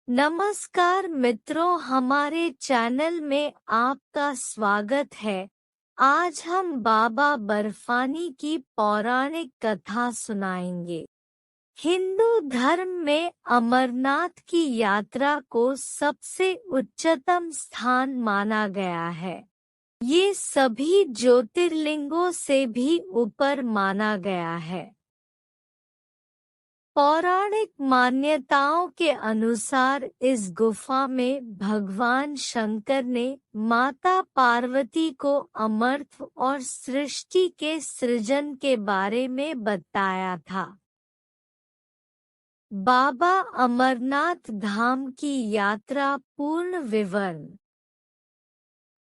नमस्कार मित्रों, हमारे चैनल में आपका स्वागत है। आज हम बाबा बर्फानी की पौराणिक कथा सुनाएंगे। हिंदू धर्म में अमरनाथ की यात्रा को सबसे उच्चतम स्थान माना गया है। ये सभी ज्योतिर्लिंगों से भी ऊपर माना गया है। पौराणिक मान्यताओं के अनुसार इस गुफा में भगवान शंकर ने माता पार्वती को अमरत्व और सृष्टि के सृजन के बारे में बताया था। बाबा अमरनाथ धाम की यात्रा पूर्ण विवरण।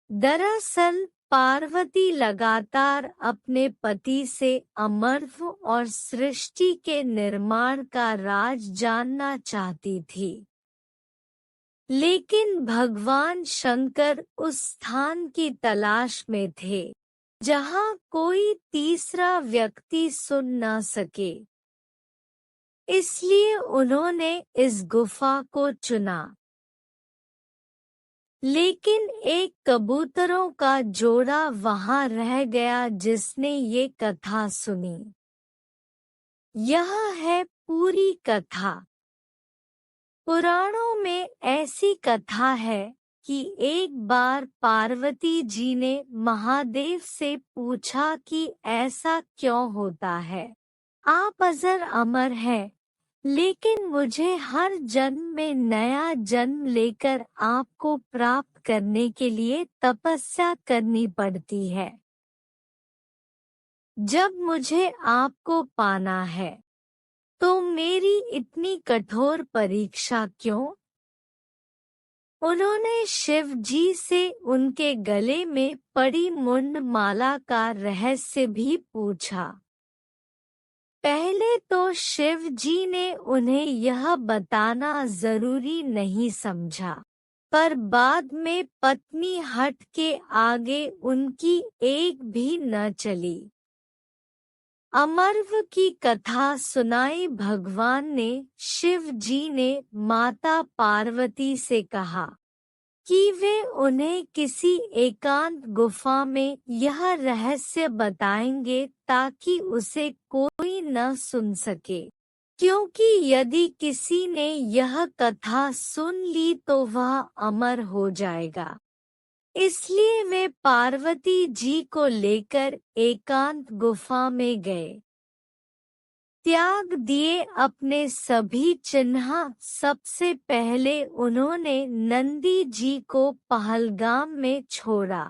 दरअसल पार्वती लगातार अपने पति से अमरत्व और सृष्टि के निर्माण का राज जानना चाहती थी, लेकिन भगवान शंकर उस स्थान की तलाश में थे जहां कोई तीसरा व्यक्ति सुन न सके। इसलिए उन्होंने इस गुफा को चुना। लेकिन एक कबूतरों का जोड़ा वहां रह गया जिसने ये कथा सुनी। यह है पूरी कथा। पुराणों में ऐसी कथा है कि एक बार पार्वती जी ने महादेव से पूछा कि ऐसा क्यों होता है, आप अजर अमर हैं, लेकिन मुझे हर जन्म में नया जन्म लेकर आपको प्राप्त करने के लिए तपस्या करनी पड़ती है। जब मुझे आपको पाना है तो मेरी इतनी कठोर परीक्षा क्यों? उन्होंने शिव जी से उनके गले में पड़ी मुंड माला का रहस्य भी पूछा। पहले तो शिव जी ने उन्हें यह बताना जरूरी नहीं समझा, पर बाद में पत्नी हट के आगे उनकी एक भी न चली। अमरत्व की कथा सुनाई भगवान ने। शिव जी ने माता पार्वती से कहा कि वे उन्हें किसी एकांत गुफा में यह रहस्य बताएंगे ताकि उसे कोई न सुन सके, क्योंकि यदि किसी ने यह कथा सुन ली तो वह अमर हो जाएगा। इसलिए वे पार्वती जी को लेकर एकांत गुफा में गए। त्याग दिए अपने सभी चिन्ह। सबसे पहले उन्होंने नंदी जी को पहलगाम में छोड़ा।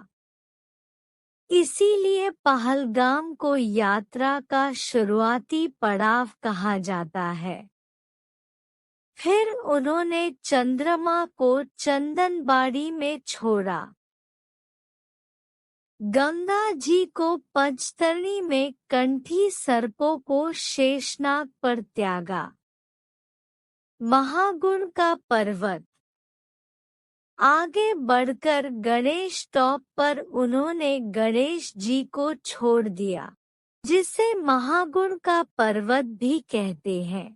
इसीलिए पहलगाम को यात्रा का शुरुआती पड़ाव कहा जाता है। फिर उन्होंने चंद्रमा को चंदनबाड़ी में छोड़ा। गंगा जी को पंचतरणी में कंठी सर्पों को शेषनाग पर त्यागा। महागुण का पर्वत। आगे बढ़कर गणेश टॉप पर उन्होंने गणेश जी को छोड़ दिया, जिसे महागुण का पर्वत भी कहते हैं।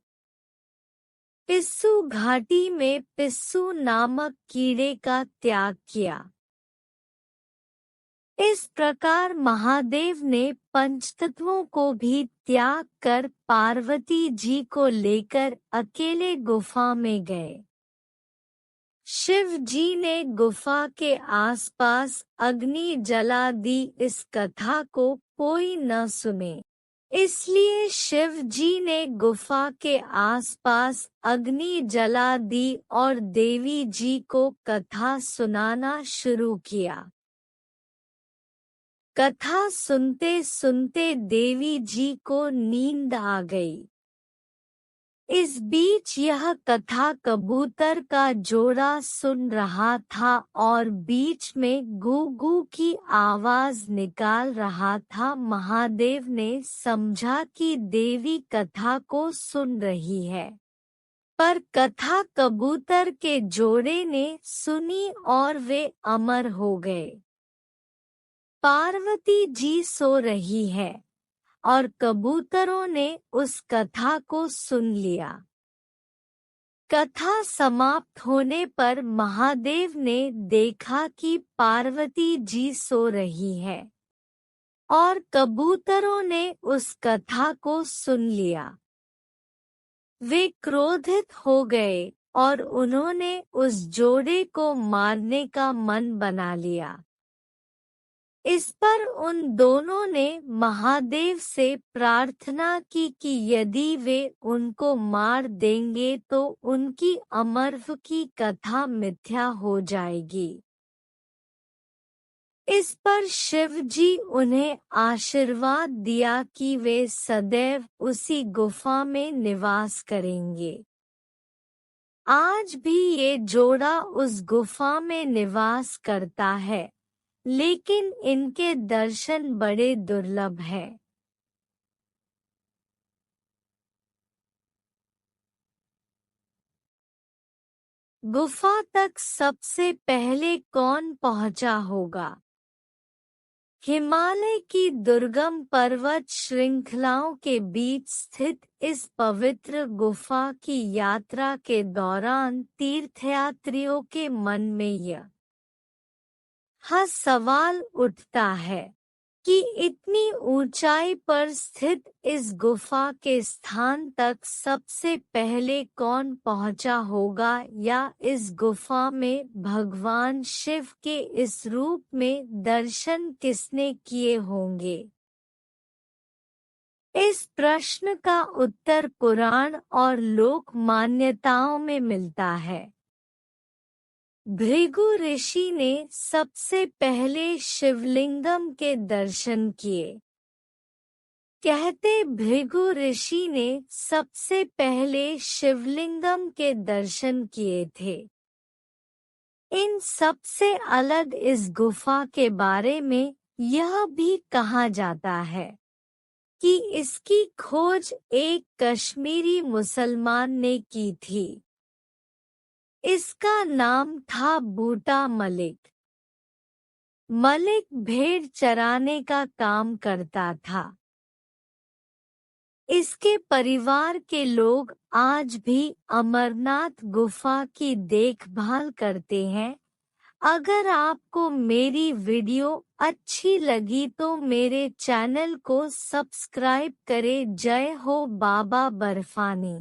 पिस्सू घाटी में पिस्सू नामक कीड़े का त्याग किया। इस प्रकार महादेव ने पंचतत्वों को भी त्याग कर पार्वती जी को लेकर अकेले गुफा में गए। शिव जी ने गुफा के आसपास अग्नि जला दी। इस कथा को कोई न सुने, इसलिए शिव जी ने गुफा के आसपास अग्नि जला दी और देवी जी को कथा सुनाना शुरू किया। कथा सुनते सुनते देवी जी को नींद आ गई। इस बीच यह कथा कबूतर का जोड़ा सुन रहा था और बीच में गू गू की आवाज निकाल रहा था। महादेव ने समझा कि देवी कथा को सुन रही है, पर कथा कबूतर के जोड़े ने सुनी और वे अमर हो गए। पार्वती जी सो रही है और कबूतरों ने उस कथा को सुन लिया। कथा समाप्त होने पर महादेव ने देखा कि पार्वती जी सो रही है और कबूतरों ने उस कथा को सुन लिया। वे क्रोधित हो गए और उन्होंने उस जोड़े को मारने का मन बना लिया। इस पर उन दोनों ने महादेव से प्रार्थना की कि यदि वे उनको मार देंगे तो उनकी अमरत्व की कथा मिथ्या हो जाएगी। इस पर शिव जी उन्हें आशीर्वाद दिया कि वे सदैव उसी गुफा में निवास करेंगे। आज भी ये जोड़ा उस गुफा में निवास करता है, लेकिन इनके दर्शन बड़े दुर्लभ हैं। गुफा तक सबसे पहले कौन पहुंचा होगा? हिमालय की दुर्गम पर्वत श्रृंखलाओं के बीच स्थित इस पवित्र गुफा की यात्रा के दौरान तीर्थयात्रियों के मन में यह सवाल उठता है कि इतनी ऊंचाई पर स्थित इस गुफा के स्थान तक सबसे पहले कौन पहुंचा होगा, या इस गुफा में भगवान शिव के इस रूप में दर्शन किसने किए होंगे? इस प्रश्न का उत्तर पुराण और लोक मान्यताओं में मिलता है। भृगु ऋषि ने सबसे पहले शिवलिंगम के दर्शन किए। कहते भृगु ऋषि ने सबसे पहले शिवलिंगम के दर्शन किए थे। इन सबसे अलग इस गुफा के बारे में यह भी कहा जाता है कि इसकी खोज एक कश्मीरी मुसलमान ने की थी। इसका नाम था बूटा मलिक। मलिक भेड़ चराने का काम करता था। इसके परिवार के लोग आज भी अमरनाथ गुफा की देखभाल करते हैं। अगर आपको मेरी वीडियो अच्छी लगी तो मेरे चैनल को सब्सक्राइब करें। जय हो बाबा बर्फानी।